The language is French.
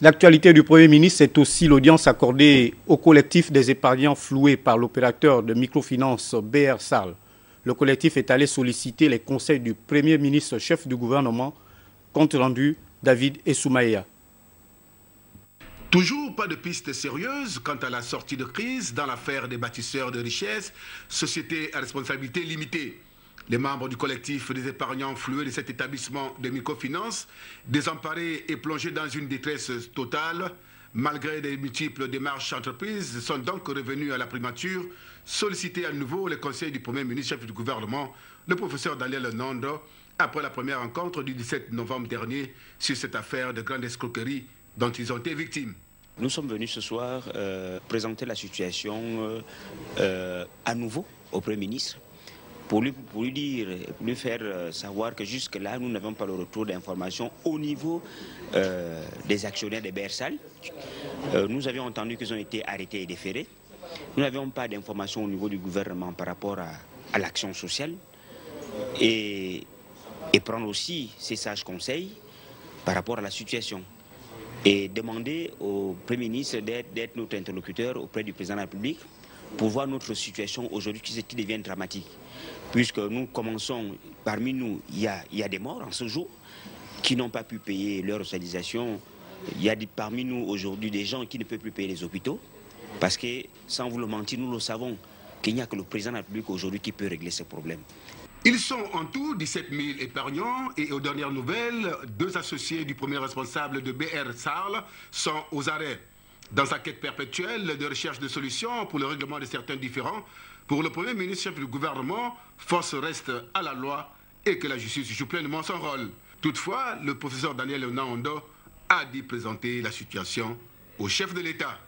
L'actualité du Premier ministre, c'est aussi l'audience accordée au collectif des épargnants floués par l'opérateur de microfinance BR Sarl. Le collectif est allé solliciter les conseils du Premier ministre chef du gouvernement, compte rendu David Essoumaïa. Toujours pas de piste sérieuse quant à la sortie de crise dans l'affaire des bâtisseurs de richesse, société à responsabilité limitée. Les membres du collectif des épargnants floués de cet établissement de microfinance, désemparés et plongés dans une détresse totale, malgré des multiples démarches entreprises, sont donc revenus à la primature, solliciter à nouveau les conseils du Premier ministre chef du gouvernement, le professeur Daniel Nondo, après la première rencontre du 17 novembre dernier sur cette affaire de grande escroquerie dont ils ont été victimes. Nous sommes venus ce soir présenter la situation à nouveau au Premier ministre pour lui faire savoir que jusque-là, nous n'avons pas le retour d'informations au niveau des actionnaires des BR Sarl. Nous avions entendu qu'ils ont été arrêtés et déférés. Nous n'avions pas d'informations au niveau du gouvernement par rapport à l'action sociale et prendre aussi ces sages conseils par rapport à la situation. Et demander au Premier ministre d'être notre interlocuteur auprès du Président de la République pour voir notre situation aujourd'hui qui devient dramatique. Puisque nous commençons, parmi nous, il y a des morts en ce jour qui n'ont pas pu payer leur hospitalisation. Il y a parmi nous aujourd'hui des gens qui ne peuvent plus payer les hôpitaux. Parce que, sans vous le mentir, nous le savons qu'il n'y a que le Président de la République aujourd'hui qui peut régler ces problèmes. Ils sont en tout 17 000 épargnants et aux dernières nouvelles, 2 associés du premier responsable de BR Sarl sont aux arrêts. Dans sa quête perpétuelle de recherche de solutions pour le règlement de certains différends, pour le Premier ministre chef du gouvernement, force reste à la loi et que la justice joue pleinement son rôle. Toutefois, le professeur Daniel Nondo a dit présenter la situation au chef de l'État.